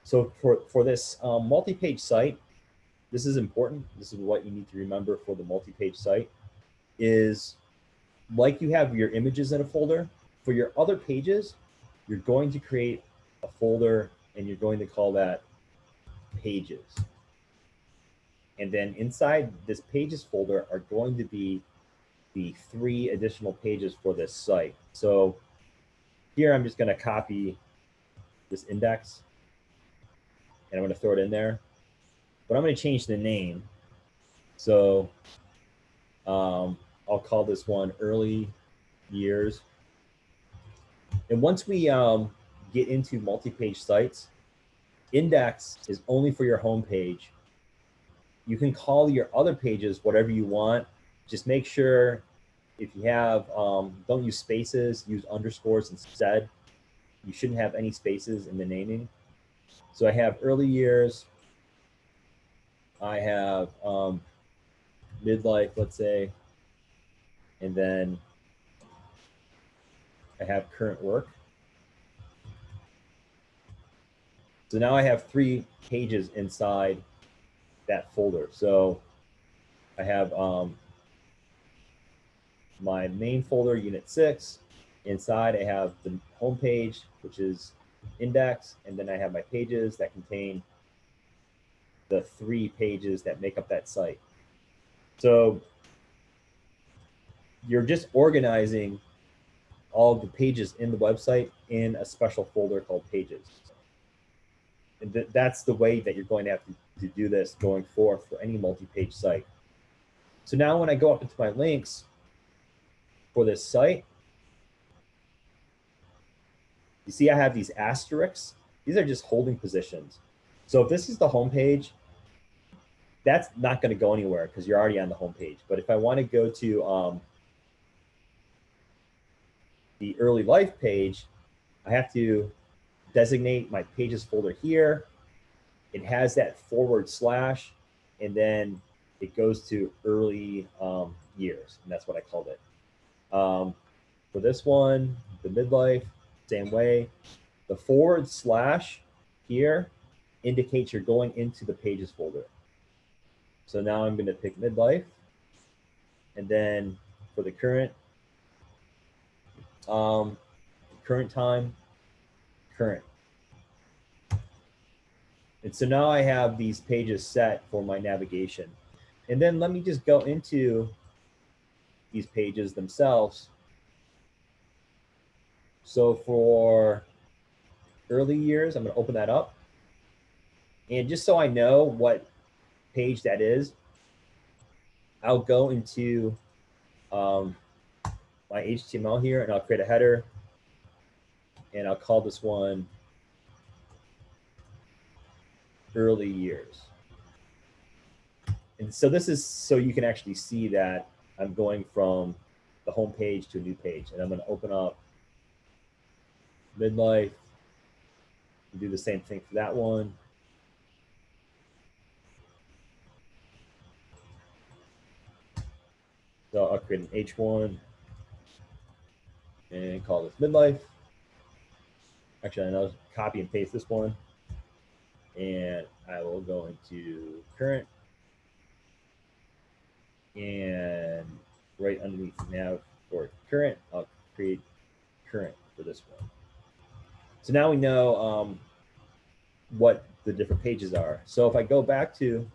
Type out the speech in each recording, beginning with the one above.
So for this multi-page site, this is important. This is what you need to remember for the multi-page site is like you have your images in a folder, for your other pages, you're going to create a folder and you're going to call that pages. And then inside this pages folder are going to be the 3 additional pages for this site. So here I'm just going to copy this index and I'm going to throw it in there, but I'm going to change the name. So I'll call this one early years. And once we get into multi-page sites, index is only for your home page. You can call your other pages whatever you want. Just make sure if you have, don't use spaces, use underscores instead. You shouldn't have any spaces in the naming. So I have early years. I have midlife, let's say. And then I have current work. So now I have 3 pages inside that folder. So I have my main folder, unit 6. Inside I have the home page, which is index, and then I have my pages that contain the 3 pages that make up that site. So you're just organizing all of the pages in the website in a special folder called pages. And that's the way that you're going to have to do this going forth for any multi-page site. So now when I go up into my links for this site, you see I have these asterisks. These are just holding positions. So if this is the home page, that's not going to go anywhere because you're already on the home page. But if I want to go to the early life page, I have to designate my pages folder here. It has that /, and then it goes to early years, and that's what I called it. For this one, the midlife, same way. The / here indicates you're going into the pages folder. So now I'm going to pick midlife, and then for the current time, current. And so now I have these pages set for my navigation. And then let me just go into these pages themselves. So for early years, I'm going to open that up. And just so I know what page that is, I'll go into my HTML here and I'll create a header. And I'll call this one early years. And so this is so you can actually see that I'm going from the home page to a new page. And I'm going to open up midlife and do the same thing for that one. So I'll create an H1 and call this midlife. Actually, I'll copy and paste this one. And I will go into current. And right underneath now for current, I'll create current for this one. So now we know what the different pages are. So if I go back to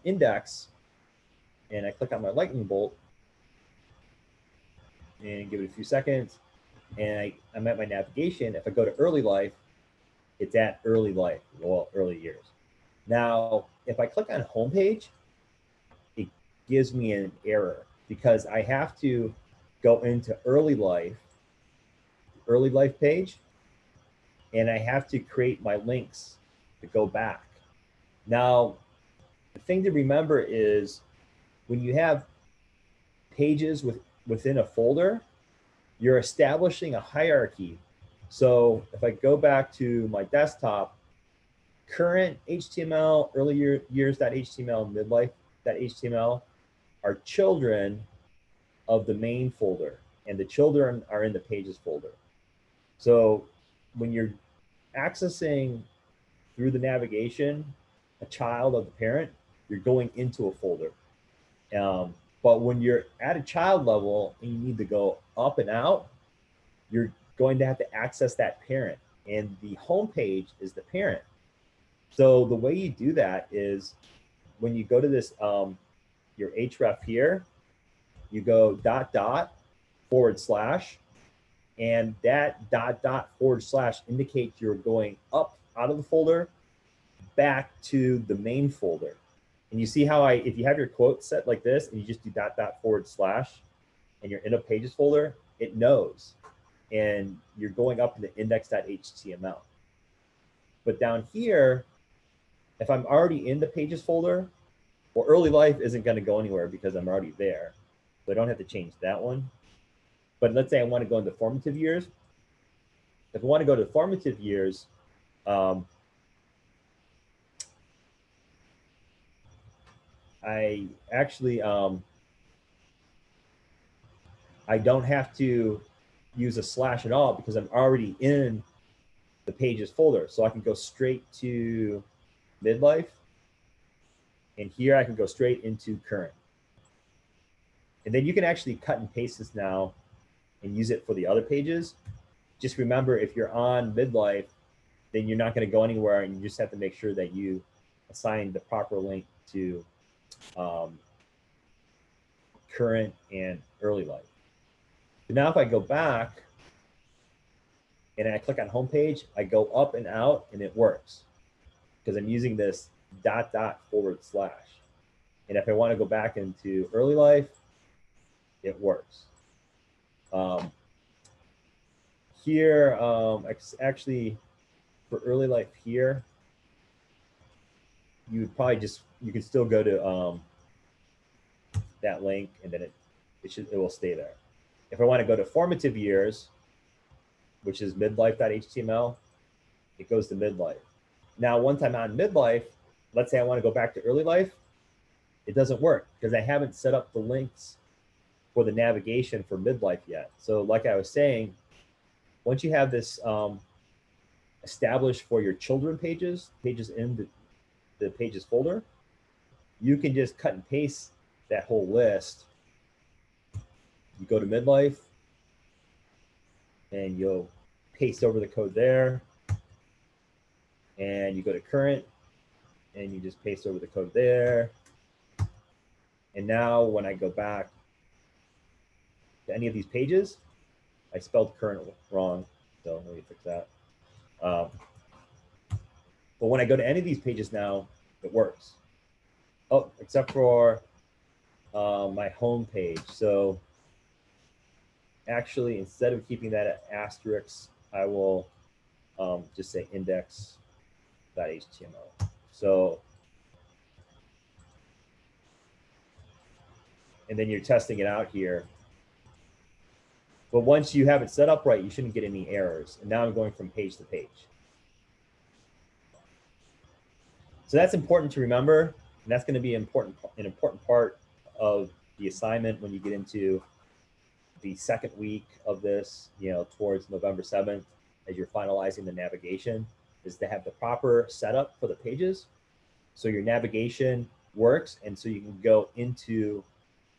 index and I click on my lightning bolt and give it a few seconds, and I'm at my navigation, if I go to early life, it's at early life, well, early years. Now, if I click on homepage, it gives me an error because I have to go into early life page, and I have to create my links to go back. Now, the thing to remember is when you have pages within a folder, you're establishing a hierarchy. So if I go back to my desktop, current HTML, early years.html, midlife.html are children of the main folder, and the children are in the pages folder. So when you're accessing through the navigation a child of the parent, you're going into a folder. But when you're at a child level and you need to go up and out, you're going to have to access that parent. And the home page is the parent. So the way you do that is when you go to this, your href here, you go ../ and that ../ indicates you're going up out of the folder back to the main folder. And you see how if you have your quote set like this and you just do .. and you're in a pages folder, it knows. And you're going up into index.html. But down here, if I'm already in the pages folder, well, early life isn't going to go anywhere because I'm already there. So I don't have to change that one. But let's say I want to go into formative years. If I want to go to formative years, I actually, I don't have to use a slash at all because I'm already in the pages folder. So I can go straight to midlife. And here I can go straight into current. And then you can actually cut and paste this now and use it for the other pages. Just remember, if you're on midlife, then you're not going to go anywhere, and you just have to make sure that you assign the proper link to current and early life. So now if I go back and I click on homepage, I go up and out and it works because I'm using this .. And if I want to go back into early life, it works. Here, actually, for early life here, you would probably just, you can still go to that link and then it will stay there. If I want to go to formative years, which is midlife.html, it goes to midlife. Now, once I'm on midlife, let's say I want to go back to early life, it doesn't work because I haven't set up the links for the navigation for midlife yet. So like I was saying, once you have this established for your children pages in the pages folder, you can just cut and paste that whole list. You go to midlife and you'll paste over the code there. And you go to current and you just paste over the code there. And now when I go back to any of these pages, I spelled current wrong, so let me fix that. But when I go to any of these pages now, it works. Oh, except for my home page. So actually, instead of keeping that at asterisk, I will just say index.html. So, and then you're testing it out here. But once you have it set up right, you shouldn't get any errors. And now I'm going from page to page. So that's important to remember. And that's going to be an important part of the assignment when you get into the second week of this, towards November 7th, as you're finalizing the navigation, is to have the proper setup for the pages. So your navigation works. And so you can go into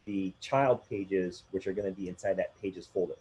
the child pages, which are going to be inside that pages folder.